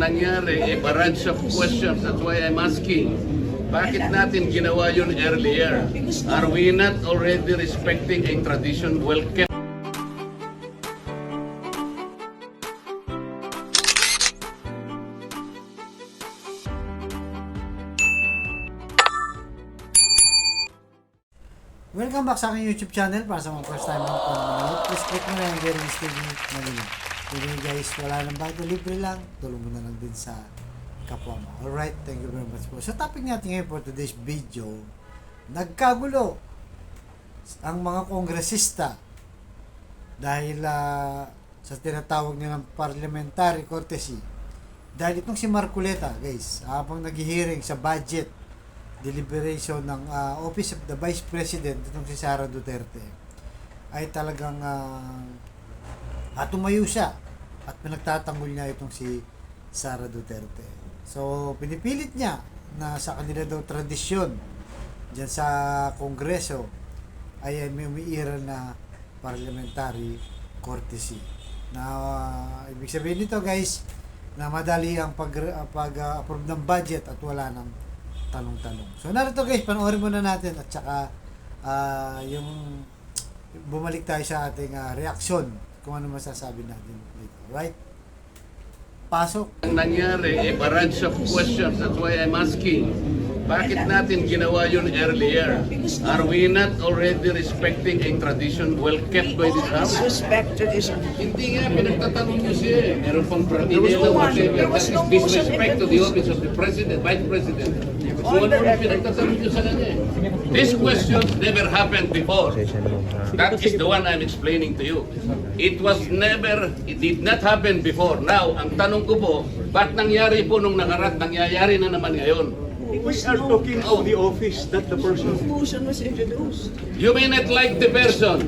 nangyari, a barrage of questions. That's why I'm asking. Bakit natin ginawa yun earlier? Are we not already respecting a tradition well kept? Welcome back sa aking YouTube channel. Para sa mga first time ako manonood, please click mo na yung very mysterious na link. Anyway guys, wala nang bago, libre lang. Tulong mo na lang din sa kapwa mo. Alright, thank you very much po. So topic natin ngayon for today's video, nagkagulo ang mga kongresista dahil sa tinatawag nilang parliamentary courtesy. Dahil itong si Marcoleta guys, habang nag-hearing sa budget deliberation ng Office of the Vice President, itong si Sara Duterte, ay talagang tumayo siya at pinagtatanggol niya itong si Sara Duterte. So, pinipilit niya na sa kanila daw tradisyon dyan sa Kongreso ay may umiiral na parliamentary courtesy. Na ibig sabihin nito guys, na madali ang pag-approve ng budget at wala nang tanong-tanong. So narito guys, panoorin muna natin at saka yung bumalik tayo sa ating reaksyon kung ano masasabi natin dito. Right? Pasok. Ang nangyari, a barrage of questions. That's why I'm asking. Bakit natin ginawa yun earlier? Are we not already respecting a tradition well kept by this House? Respect tradition. Hindi nga, pinagtatanong nyo siya eh. Meron pang pratidela whatever. That is disrespect to the office of the President, Vice President. So ano pinagtatanong nyo sa kanya eh? These questions never happened before. That is the one I'm explaining to you. It did not happen before. Now, ang tanong ko po, ba't nangyari po nung nakaraan, nangyayari na naman ngayon? We are talking of the office, not the person. Motion was introduced. You may not like the person,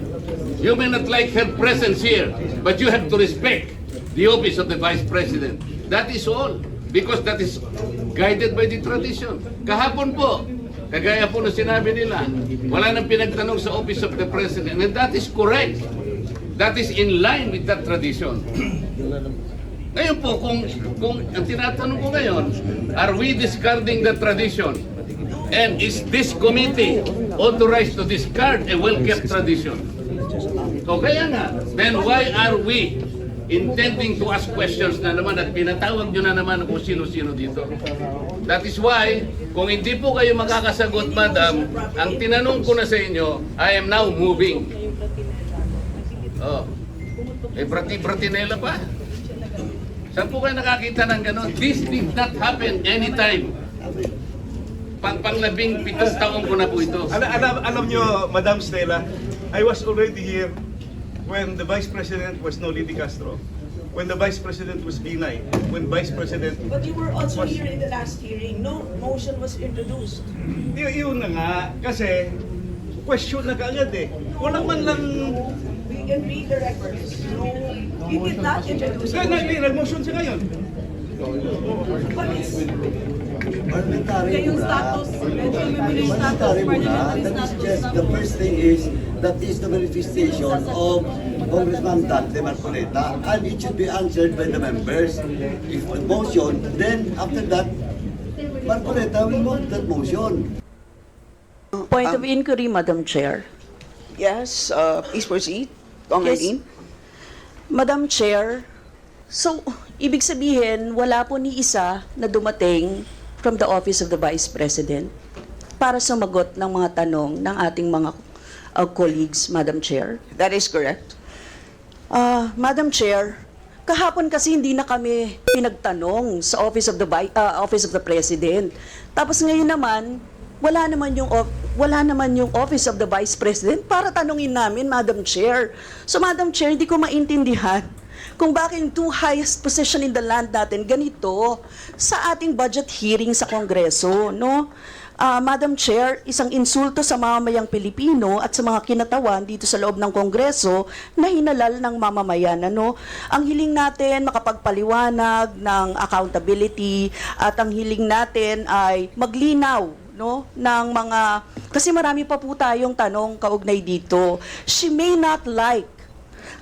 you may not like her presence here, but you have to respect the office of the Vice President. That is all, because that is guided by the tradition. Kahapon po, kagaya po na sinabi nila, wala nang pinagtanong sa office of the President, and that is correct. That is in line with that tradition. Ngayon po, kung ang tinatanong ko ngayon, are we discarding the tradition? And is this committee authorized to discard a well-kept tradition? So kaya nga, then why are we intending to ask questions na naman at pinatawag nyo na naman kung sino-sino dito? That is why, kung hindi po kayo makakasagot, madam, ang tinanong ko na sa inyo, I am now moving. Oh, may bratinela pa. Saan po kayo nakakita ng gano'n? This did not happen anytime. Pang-labing pitong taong ko na po ito. Alam nyo, Madam Stella, I was already here when the Vice President was Noli Di Castro, when the Vice President was Binay, when Vice President... But you were also here in the last hearing. No motion was introduced. Yun na nga, kasi question na kaagad eh. Wala man lang... We can read the records. No, he did not introduce the motion. Nag-motion siya ngayon. But it's Parliamentary yung muna. status, Parliamentary muna. That is just, the first thing is, that is the manifestation of Congressman Dante Marcoleta, and it should be answered by the members. If the motion, then after that, Marcoleta will move that motion. Point of inquiry, Madam Chair. Yes, please proceed. Yes. Madam Chair, so, ibig sabihin, wala po ni isa na dumating from the Office of the Vice President para sumagot ng mga tanong ng ating mga colleagues, Madam Chair. That is correct. Madam Chair, kahapon kasi hindi na kami pinagtanong sa Office of the President. Tapos ngayon naman, wala naman yung Office of the Vice President para tanungin namin, Madam Chair. So, Madam Chair, hindi ko maintindihan kung bakit yung two highest position in the land natin ganito sa ating budget hearing sa Kongreso, no? Madam Chair, isang insulto sa mamamayang Pilipino at sa mga kinatawan dito sa loob ng Kongreso na hinalal ng mamamayan. Ano? Ang hiling natin makapagpaliwanag ng accountability at ang hiling natin ay maglinaw, no, ng mga, kasi marami pa po tayong tanong kaugnay dito. She may not like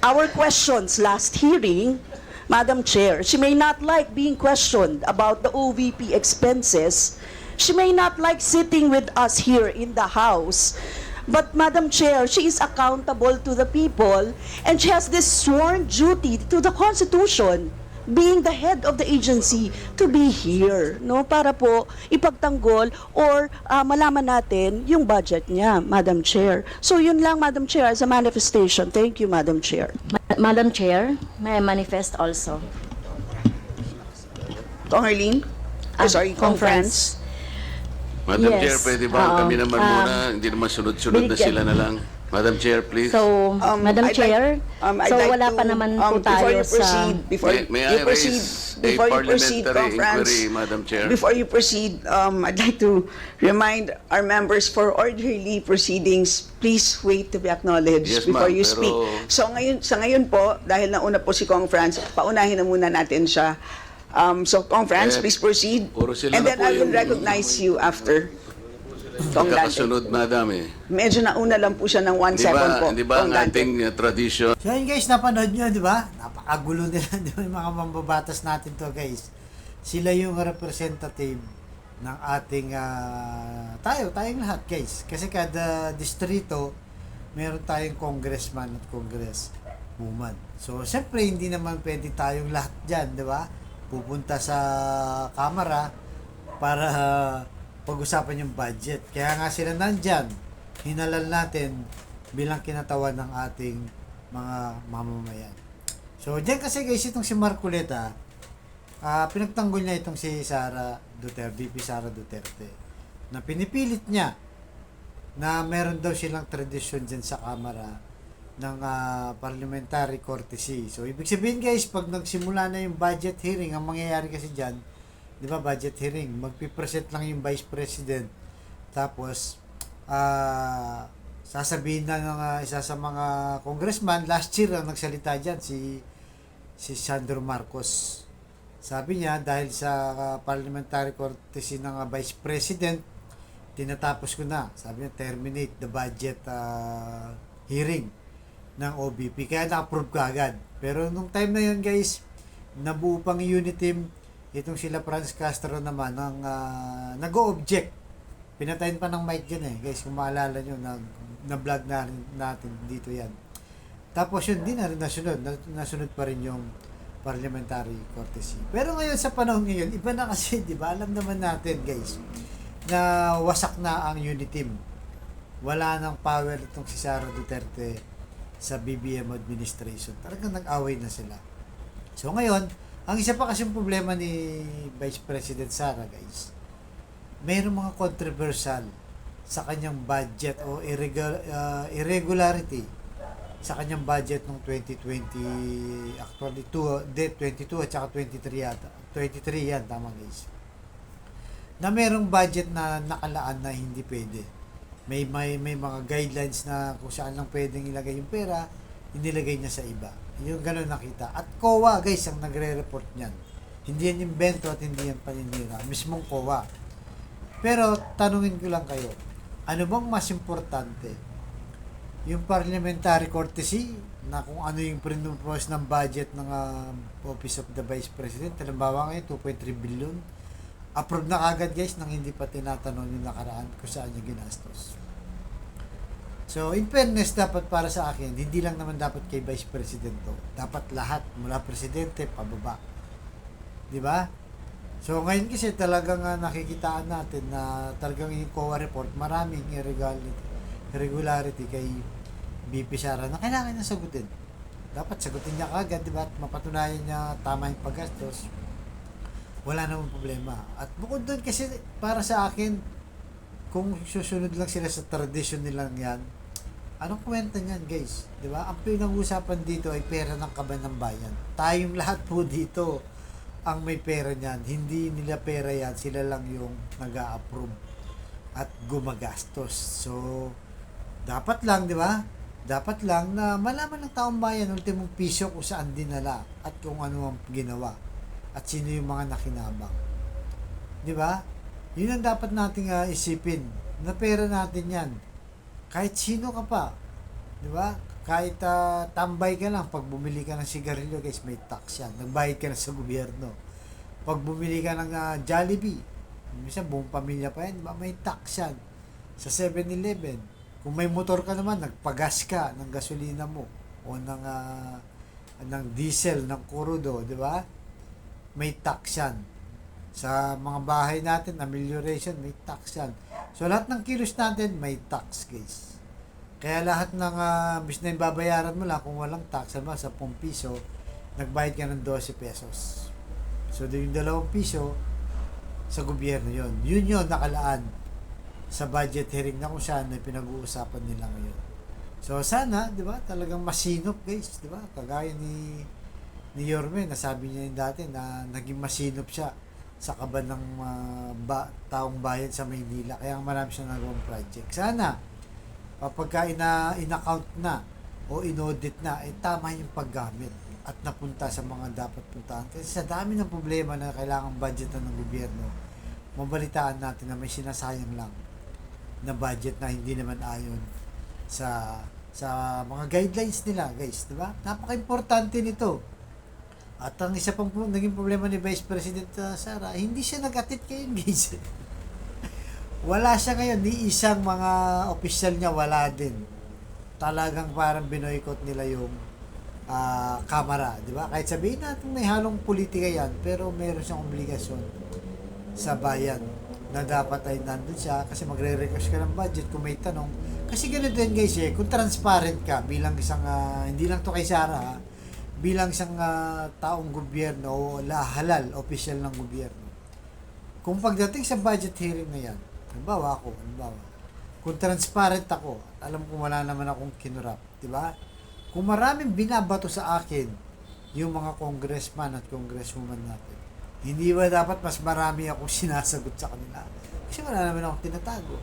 our questions last hearing, Madam Chair, she may not like being questioned about the OVP expenses. She may not like sitting with us here in the House. But Madam Chair, she is accountable to the people and she has this sworn duty to the Constitution, being the head of the agency, to be here, no, para po ipagtanggol or malaman natin yung budget niya, Madam Chair. So yun lang, Madam Chair, as a manifestation. Thank you, Madam Chair. Madam Chair, may I manifest also? Kong Arlene? Sorry, conference. Madam Yes, Chair, pwede ba kami naman um, muna, hindi naman sunod-sunod na Bigyan. sila na lang. Madam Chair, please. So, Madam I'd Chair, I'd so like wala to, pa naman po before tayo you proceed, sa... before May you I proceed, raise a before you proceed, parliamentary conference, inquiry, Madam Chair? before you proceed, I'd like to remind our members for orderly proceedings, please wait to be acknowledged Yes, before ma'am, you pero- speak. So sa ngayon po, dahil nauna po si Kong Franz, paunahin na muna natin siya. So Kong Franz, please proceed. puro sila And na then po I will yung- recognize you after. Kong Dante. Magkakasunod, Madam eh. Medyo nauna lang po siya ng 1 second po. Di ba Kong ang Dante. ating tradition, So yun guys, napanood nyo, di ba? Napakagulo nila, di ba, yung mga mambabatas natin to guys. Sila yung representative ng ating, tayong lahat guys. Kasi kada distrito, meron tayong congressman at congresswoman. So, syempre, hindi naman pwede tayong lahat dyan, di ba? Pupunta sa kamera para pag-usapan yung budget. Kaya nga sila nandyan, hinalal natin bilang kinatawan ng ating mga mamamayan. So, dyan kasi guys, itong si Marcoleta, pinagtanggol niya itong si Sara Duterte, VP Sara Duterte, na pinipilit niya na meron daw silang tradisyon dyan sa Kamara ng parliamentary courtesy. So, ibig sabihin guys, pag nagsimula na yung budget hearing, ang mangyayari kasi dyan, di ba, budget hearing, magpipresent lang yung Vice President, tapos, sasabihin na ng isa sa mga congressman, last year ang nagsalita dyan, si Sandro Marcos. Sabi niya, dahil sa parliamentary courtesy ng Vice President, tinatapos ko na. Sabi niya, terminate the budget hearing ng OBP. Kaya na-approve ka agad. Pero nung time na yun guys, nabuo pang unit team, itong sila Franz Castro naman, ang nag-o-object. Pinatayin pa ng mic dyan eh. Guys, kung maalala nyo, na-vlog na natin dito yan. Tapos yun, di na rin nasunod. Nasunod pa rin yung parliamentary courtesy. Pero ngayon, sa panahon ngayon, iba na kasi, di ba? Alam naman natin, guys, na wasak na ang unit team. Wala nang power itong si Sara Duterte sa BBM administration. Talagang nag-away na sila. So ngayon, ang isa pa kasing problema ni Vice President Sara, guys, mayroong mga controversial sa kanyang budget o irregularity sa kanyang budget ng 2020, actually 22 at saka 23 yata. 23 yan, tama guys. Na merong budget na nakalaan na hindi pwede. May mga guidelines na kung saan lang pwedeng ilagay yung pera, inilagay niya sa iba. Yung gano'n nakita. At COA guys ang nagre-report niyan. Hindi yan invento at hindi yan paninira. Mismong COA. Pero tanungin ko lang kayo, ano bang mas importante? Yung parliamentary courtesy na kung ano yung pinupropose ng budget ng Office of the Vice President, halimbawa ngayon 2.3 billion, approve na kagad guys nang hindi pa tinatanong yung nakaraan kung saan yung ginastos. So in fairness, dapat para sa akin, hindi lang naman dapat kay Vice President to, dapat lahat mula Presidente pababa, di ba? So ngayon kasi talagang nakikitaan natin na talagang yung COA report, maraming irregularity kay VP Sara na kailangan niya sagutin. Dapat sagutin niya kagad, di ba? At mapatunayan niya tama yung paggastos. Wala namang problema. At bukod doon kasi para sa akin, kung susunod lang sila sa tradisyon nilang yan, anong kwenta niyan guys? Di ba? Ang pinag-uusapan dito ay pera ng kaban ng bayan. Tayong lahat po dito ang may pera niyan. Hindi nila pera yan. Sila lang yung nag-a-approve at gumagastos. So, dapat lang, di ba? Dapat lang na malaman ng taong bayan ultimong piso kung saan dinala at kung ano ang ginawa at sino yung mga nakinabang. Di ba? Yun ang dapat nating isipin. Na pera natin yan. Kahit sino ka pa. Di ba? kahit tambay ka lang, pag bumili ka ng sigarilyo, guys, may tax yan. Nagbayad ka na sa gobyerno. Pag bumili ka ng Jollibee, minsan buong pamilya pa yan, may tax yan. Sa 7-Eleven, kung may motor ka naman, nagpagas ka ng gasolina mo o ng diesel, ng kurudo, di ba? May tax yan. Sa mga bahay natin, amelioration, may tax yan. So, lahat ng kilos natin, may tax, guys. Kaya lahat ng bis na yung babayaran mo lang kung walang tax, sa 10 piso, nagbayad ka ng 12 pesos. So, yung 2 piso, sa gobyerno yon. Yun nakalaan sa budget hearing na kung saan na pinag-uusapan nila ngayon. So, sana, di ba, talagang masinop, guys, di ba? Kagaya ni Yorme, nasabi niya yung dati na naging masinop siya sa kaban ng taong bayan sa Maynila. Kaya marami siya nagawang project. Sana, kapag in-account na o in-audit na, tama yung paggamit at napunta sa mga dapat puntahan. Kasi sa dami ng problema na kailangan budgetan ng gobyerno, mabalitaan natin na may sinasayang lang na budget na hindi naman ayon sa mga guidelines nila, guys, di ba? Napaka-importante nito. At ang isa pang naging problema ni Vice President Sara, hindi siya nag-attend ngayon, guys. Wala siya ngayon, ni isang mga opisyal niya wala din. Talagang parang binoykot nila yung kamera, di ba? Kahit sabihin natin may halong politika yan, pero meron siyang obligasyon sa bayan na dapat ay nandun siya kasi magre-request ka ng budget kung may tanong. Kasi ganito din, guys, kung transparent ka bilang isang, hindi lang to kay Sara, bilang isang taong gobyerno o halal, opisyal ng gobyerno. Kung pagdating sa budget hearing na yan, halimbawa, kung transparent ako, alam ko wala naman akong kinurap, di ba? Kung maraming binabato sa akin yung mga congressman at congresswoman natin, hindi ba dapat mas marami akong sinasagot sa kanila? Kasi wala naman akong tinatago.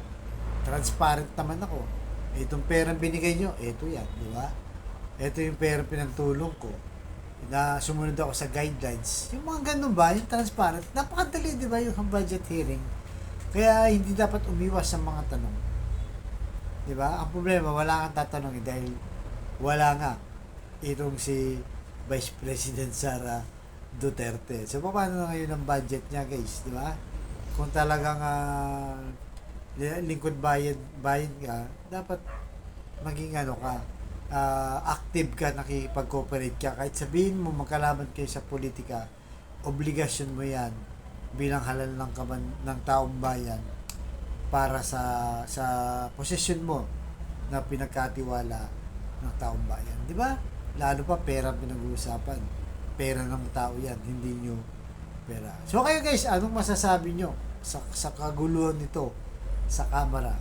Transparent naman ako. Itong perang binigay nyo, ito yan, di ba? Ito yung perang pinantulong ko na sumunod ako sa guidelines. Yung mga ganun ba, yung transparent, napakadali, di ba, yung budget hearing. Kaya hindi dapat umiwas sa mga tanong. 'Di ba? Ang problema, wala kang tatanungin dahil wala nga itong si Vice President Sara Duterte. So paano na ngayon ang budget niya, guys, 'di ba? Kung talagang lingkod bayan ka, dapat maging active ka, nakipag-cooperate ka. Kahit sabihin mo magkalaban kayo sa politika, obligasyon mo 'yan bilang halal ng taong bayan para sa posisyon mo na pinagkatiwala ng taong bayan. Di ba? Lalo pa pera pinag-uusapan. Pera ng tao yan, hindi nyo pera. So kayo, guys, anong masasabi nyo sa kaguluhan nito sa kamera?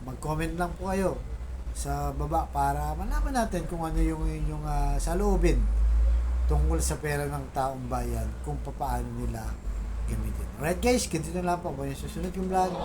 Mag-comment lang po kayo sa baba para malaman natin kung ano yung inyong saloobin tungkol sa pera ng taong bayan, kung paano nila gamitin. Alright, guys, continue lang po. Kung yung susunod yung vlog,